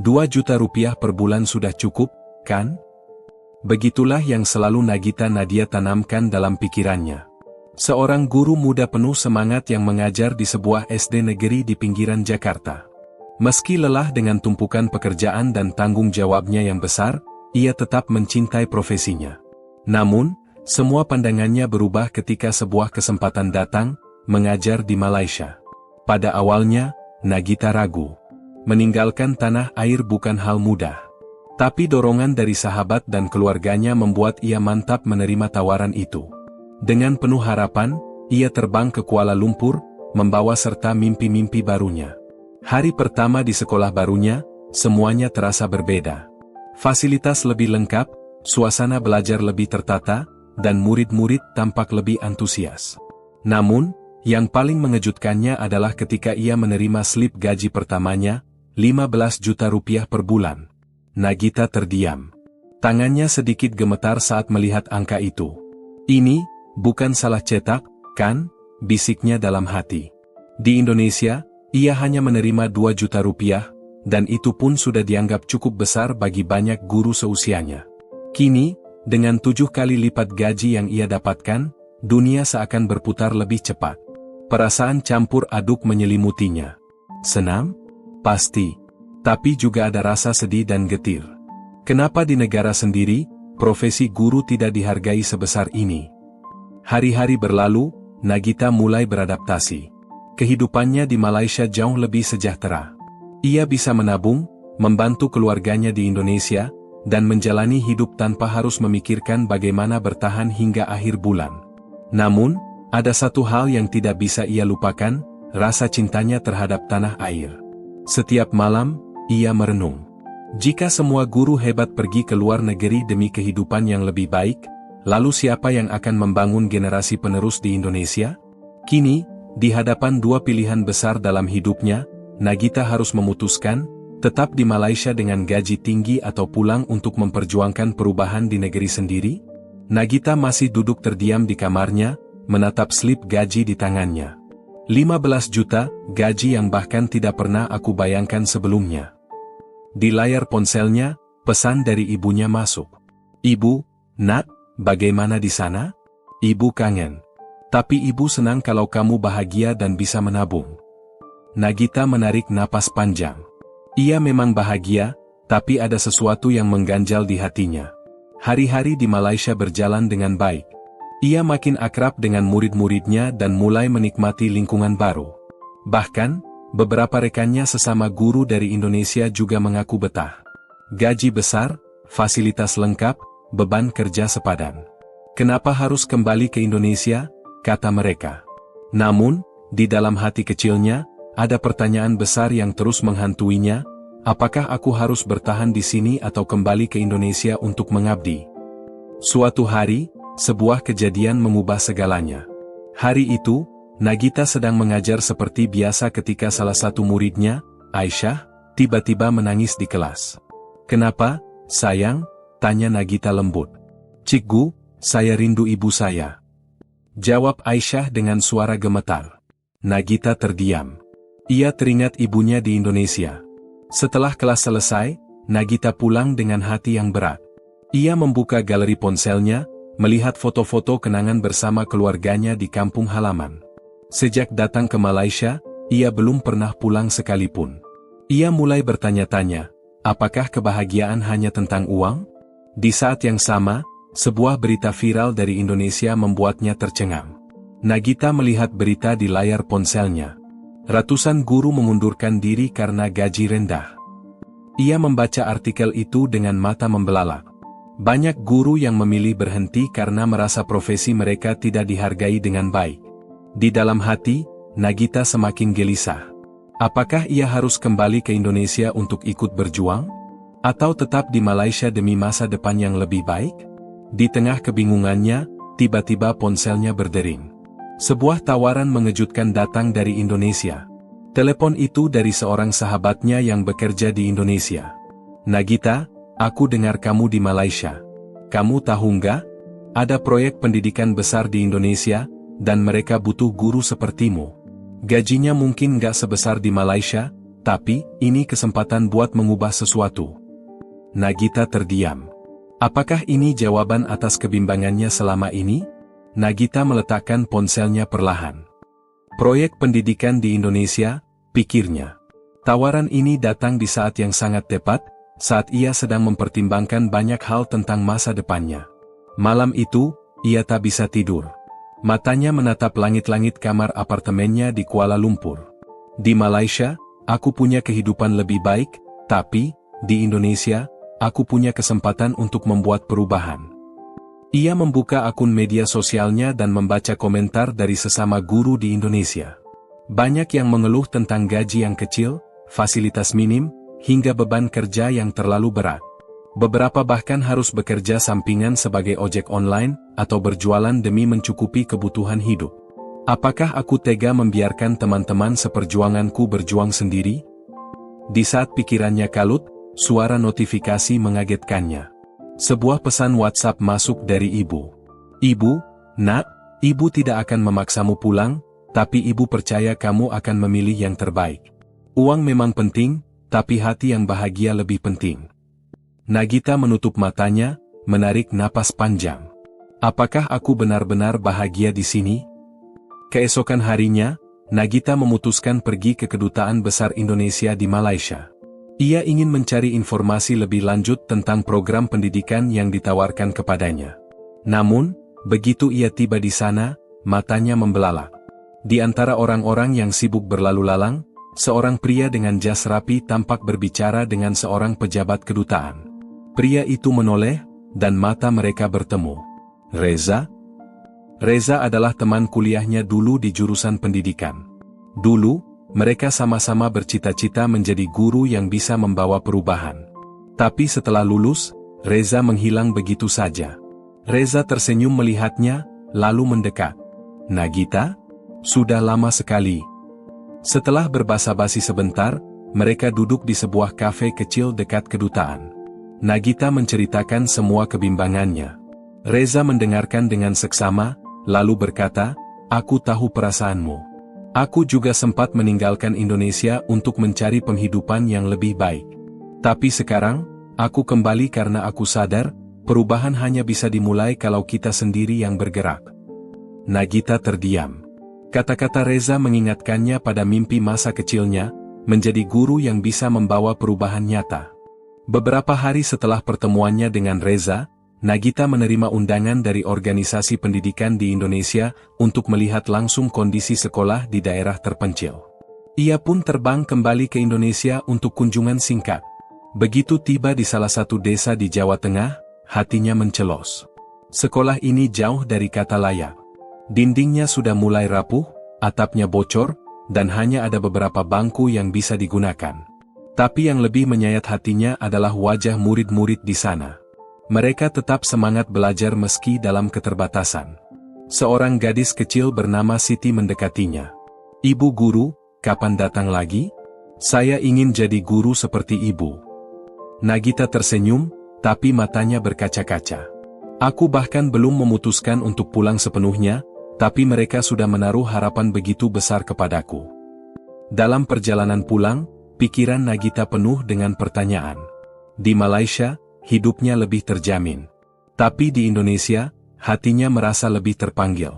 2 juta rupiah per bulan sudah cukup, kan? Begitulah yang selalu Nagita Nadia tanamkan dalam pikirannya. Seorang guru muda penuh semangat yang mengajar di sebuah SD negeri di pinggiran Jakarta. Meski lelah dengan tumpukan pekerjaan dan tanggung jawabnya yang besar, ia tetap mencintai profesinya. Namun, semua pandangannya berubah ketika sebuah kesempatan datang, mengajar di Malaysia. Pada awalnya, Nagita ragu. Meninggalkan tanah air bukan hal mudah. Tapi dorongan dari sahabat dan keluarganya membuat ia mantap menerima tawaran itu. Dengan penuh harapan, ia terbang ke Kuala Lumpur, membawa serta mimpi-mimpi barunya. Hari pertama di sekolah barunya, semuanya terasa berbeda. Fasilitas lebih lengkap, suasana belajar lebih tertata, dan murid-murid tampak lebih antusias. Namun, yang paling mengejutkannya adalah ketika ia menerima slip gaji pertamanya, 15 juta rupiah per bulan. Nagita terdiam. Tangannya sedikit gemetar saat melihat angka itu. Ini, bukan salah cetak, kan? Bisiknya dalam hati. Di Indonesia, ia hanya menerima 2 juta rupiah, dan itu pun sudah dianggap cukup besar bagi banyak guru seusianya. Kini, dengan 7 kali lipat gaji yang ia dapatkan, dunia seakan berputar lebih cepat. Perasaan campur aduk menyelimutinya. Senang? Pasti. Tapi juga ada rasa sedih dan getir. Kenapa di negara sendiri, profesi guru tidak dihargai sebesar ini? Hari-hari berlalu, Nagita mulai beradaptasi. Kehidupannya di Malaysia jauh lebih sejahtera. Ia bisa menabung, membantu keluarganya di Indonesia, dan menjalani hidup tanpa harus memikirkan bagaimana bertahan hingga akhir bulan. Namun, ada satu hal yang tidak bisa ia lupakan, rasa cintanya terhadap tanah air. Setiap malam, ia merenung. Jika semua guru hebat pergi ke luar negeri demi kehidupan yang lebih baik, lalu siapa yang akan membangun generasi penerus di Indonesia? Kini, di hadapan dua pilihan besar dalam hidupnya, Nagita harus memutuskan, tetap di Malaysia dengan gaji tinggi atau pulang untuk memperjuangkan perubahan di negeri sendiri? Nagita masih duduk terdiam di kamarnya, menatap slip gaji di tangannya. 15 juta, gaji yang bahkan tidak pernah aku bayangkan sebelumnya. Di layar ponselnya, pesan dari ibunya masuk. Ibu, Nat, bagaimana di sana? Ibu kangen. Tapi ibu senang kalau kamu bahagia dan bisa menabung. Nagita menarik napas panjang. Ia memang bahagia, tapi ada sesuatu yang mengganjal di hatinya. Hari-hari di Malaysia berjalan dengan baik. Ia makin akrab dengan murid-muridnya dan mulai menikmati lingkungan baru. Bahkan, beberapa rekannya sesama guru dari Indonesia juga mengaku betah. Gaji besar, fasilitas lengkap, beban kerja sepadan. Kenapa harus kembali ke Indonesia? Kata mereka. Namun, di dalam hati kecilnya, ada pertanyaan besar yang terus menghantuinya, apakah aku harus bertahan di sini atau kembali ke Indonesia untuk mengabdi? Suatu hari, sebuah kejadian mengubah segalanya. Hari itu, Nagita sedang mengajar seperti biasa ketika salah satu muridnya, Aisyah, tiba-tiba menangis di kelas. Kenapa, sayang? Tanya Nagita lembut. Cikgu, saya rindu ibu saya. Jawab Aisyah dengan suara gemetar. Nagita terdiam. Ia teringat ibunya di Indonesia. Setelah kelas selesai, Nagita pulang dengan hati yang berat. Ia membuka galeri ponselnya, melihat foto-foto kenangan bersama keluarganya di kampung halaman. Sejak datang ke Malaysia, ia belum pernah pulang sekalipun. Ia mulai bertanya-tanya, apakah kebahagiaan hanya tentang uang? Di saat yang sama, sebuah berita viral dari Indonesia membuatnya tercengang. Nagita melihat berita di layar ponselnya. Ratusan guru mengundurkan diri karena gaji rendah. Ia membaca artikel itu dengan mata membelalak. Banyak guru yang memilih berhenti karena merasa profesi mereka tidak dihargai dengan baik. Di dalam hati, Nagita semakin gelisah. Apakah ia harus kembali ke Indonesia untuk ikut berjuang? Atau tetap di Malaysia demi masa depan yang lebih baik? Di tengah kebingungannya, tiba-tiba ponselnya berdering. Sebuah tawaran mengejutkan datang dari Indonesia. Telepon itu dari seorang sahabatnya yang bekerja di Indonesia. Nagita, aku dengar kamu di Malaysia. Kamu tahu nggak? Ada proyek pendidikan besar di Indonesia, dan mereka butuh guru sepertimu. Gajinya mungkin nggak sebesar di Malaysia, Tapi, ini kesempatan buat mengubah sesuatu. Nagita terdiam. Apakah ini jawaban atas kebimbangannya selama ini? Nagita meletakkan ponselnya perlahan. Proyek pendidikan di Indonesia, pikirnya. Tawaran ini datang di saat yang sangat tepat, saat ia sedang mempertimbangkan banyak hal tentang masa depannya. Malam itu, ia tak bisa tidur. Matanya menatap langit-langit kamar apartemennya di Kuala Lumpur. Di Malaysia, aku punya kehidupan lebih baik, tapi, di Indonesia, aku punya kesempatan untuk membuat perubahan. Ia membuka akun media sosialnya dan membaca komentar dari sesama guru di Indonesia. Banyak yang mengeluh tentang gaji yang kecil, fasilitas minim, hingga beban kerja yang terlalu berat. Beberapa bahkan harus bekerja sampingan sebagai ojek online, atau berjualan demi mencukupi kebutuhan hidup. Apakah aku tega membiarkan teman-teman seperjuanganku berjuang sendiri? Di saat pikirannya kalut, suara notifikasi mengagetkannya. Sebuah pesan WhatsApp masuk dari ibu. Ibu, Nak, ibu tidak akan memaksamu pulang, tapi ibu percaya kamu akan memilih yang terbaik. Uang memang penting, tapi hati yang bahagia lebih penting. Nagita menutup matanya, menarik napas panjang. Apakah aku benar-benar bahagia di sini? Keesokan harinya, Nagita memutuskan pergi ke Kedutaan Besar Indonesia di Malaysia. Ia ingin mencari informasi lebih lanjut tentang program pendidikan yang ditawarkan kepadanya. Namun, begitu ia tiba di sana, matanya membelalak. Di antara orang-orang yang sibuk berlalu lalang, seorang pria dengan jas rapi tampak berbicara dengan seorang pejabat kedutaan. Pria itu menoleh, dan mata mereka bertemu. Reza? Reza adalah teman kuliahnya dulu di jurusan pendidikan. Dulu, mereka sama-sama bercita-cita menjadi guru yang bisa membawa perubahan. Tapi setelah lulus, Reza menghilang begitu saja. Reza tersenyum melihatnya, lalu mendekat. Nagita? Sudah lama sekali. Setelah berbasa-basi sebentar, mereka duduk di sebuah kafe kecil dekat kedutaan. Nagita menceritakan semua kebimbangannya. Reza mendengarkan dengan seksama, lalu berkata, "Aku tahu perasaanmu. Aku juga sempat meninggalkan Indonesia untuk mencari penghidupan yang lebih baik. Tapi sekarang, aku kembali karena aku sadar, perubahan hanya bisa dimulai kalau kita sendiri yang bergerak." Nagita terdiam. Kata-kata Reza mengingatkannya pada mimpi masa kecilnya, menjadi guru yang bisa membawa perubahan nyata. Beberapa hari setelah pertemuannya dengan Reza, Nagita menerima undangan dari organisasi pendidikan di Indonesia untuk melihat langsung kondisi sekolah di daerah terpencil. Ia pun terbang kembali ke Indonesia untuk kunjungan singkat. Begitu tiba di salah satu desa di Jawa Tengah, hatinya mencelos. Sekolah ini jauh dari kata layak. Dindingnya sudah mulai rapuh, atapnya bocor, dan hanya ada beberapa bangku yang bisa digunakan. Tapi yang lebih menyayat hatinya adalah wajah murid-murid di sana. Mereka tetap semangat belajar meski dalam keterbatasan. Seorang gadis kecil bernama Siti mendekatinya. "Ibu guru, kapan datang lagi? Saya ingin jadi guru seperti ibu." Nagita tersenyum, tapi matanya berkaca-kaca. "Aku bahkan belum memutuskan untuk pulang sepenuhnya, tapi mereka sudah menaruh harapan begitu besar kepadaku." Dalam perjalanan pulang, pikiran Nagita penuh dengan pertanyaan. Di Malaysia, hidupnya lebih terjamin. Tapi di Indonesia, hatinya merasa lebih terpanggil.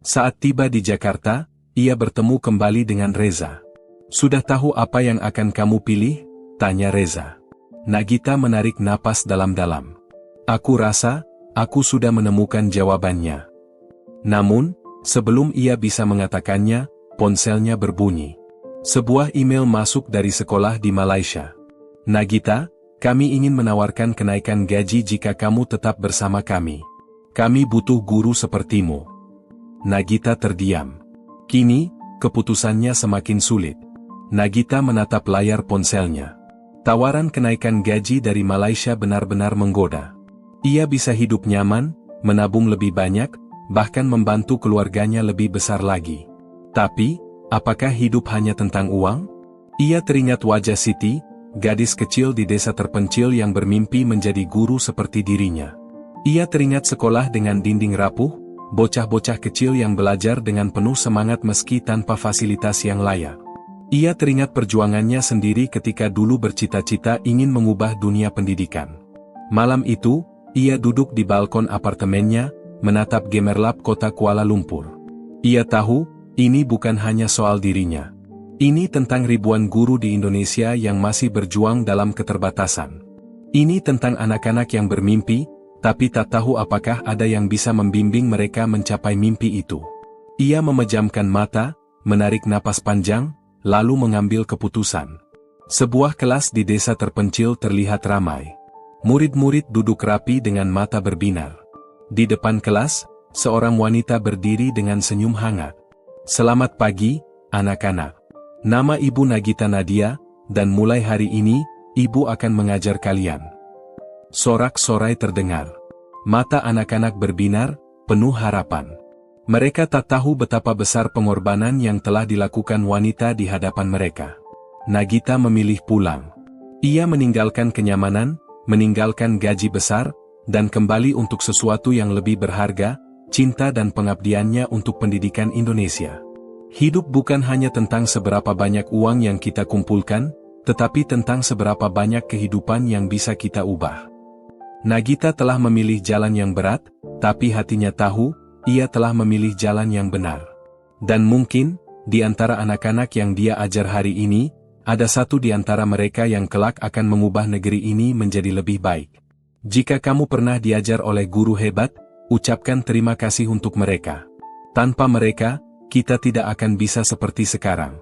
Saat tiba di Jakarta, ia bertemu kembali dengan Reza. "Sudah tahu apa yang akan kamu pilih?" tanya Reza. Nagita menarik napas dalam-dalam. "Aku rasa, aku sudah menemukan jawabannya." Namun, sebelum ia bisa mengatakannya, ponselnya berbunyi. Sebuah email masuk dari sekolah di Malaysia. "Nagita, kami ingin menawarkan kenaikan gaji jika kamu tetap bersama kami. Kami butuh guru sepertimu." Nagita terdiam. Kini, keputusannya semakin sulit. Nagita menatap layar ponselnya. Tawaran kenaikan gaji dari Malaysia benar-benar menggoda. Ia bisa hidup nyaman, menabung lebih banyak, bahkan membantu keluarganya lebih besar lagi. Tapi, apakah hidup hanya tentang uang? Ia teringat wajah Siti, gadis kecil di desa terpencil yang bermimpi menjadi guru seperti dirinya. Ia teringat sekolah dengan dinding rapuh, bocah-bocah kecil yang belajar dengan penuh semangat meski tanpa fasilitas yang layak. Ia teringat perjuangannya sendiri ketika dulu bercita-cita ingin mengubah dunia pendidikan. Malam itu, ia duduk di balkon apartemennya, menatap gemerlap kota Kuala Lumpur. Ia tahu, ini bukan hanya soal dirinya. Ini tentang ribuan guru di Indonesia yang masih berjuang dalam keterbatasan. Ini tentang anak-anak yang bermimpi, tapi tak tahu apakah ada yang bisa membimbing mereka mencapai mimpi itu. Ia memejamkan mata, menarik napas panjang, lalu mengambil keputusan. Sebuah kelas di desa terpencil terlihat ramai. Murid-murid duduk rapi dengan mata berbinar. Di depan kelas, seorang wanita berdiri dengan senyum hangat. "Selamat pagi, anak-anak. Nama Ibu Nagita Nadia, dan mulai hari ini, Ibu akan mengajar kalian." Sorak-sorai terdengar. Mata anak-anak berbinar, penuh harapan. Mereka tak tahu betapa besar pengorbanan yang telah dilakukan wanita di hadapan mereka. Nagita memilih pulang. Ia meninggalkan kenyamanan, meninggalkan gaji besar, dan kembali untuk sesuatu yang lebih berharga, cinta dan pengabdiannya untuk pendidikan Indonesia. Hidup bukan hanya tentang seberapa banyak uang yang kita kumpulkan, tetapi tentang seberapa banyak kehidupan yang bisa kita ubah. Nagita telah memilih jalan yang berat, tapi hatinya tahu, ia telah memilih jalan yang benar. Dan mungkin, di antara anak-anak yang dia ajar hari ini, ada satu di antara mereka yang kelak akan mengubah negeri ini menjadi lebih baik. Jika kamu pernah diajar oleh guru hebat, ucapkan terima kasih untuk mereka. Tanpa mereka, kita tidak akan bisa seperti sekarang.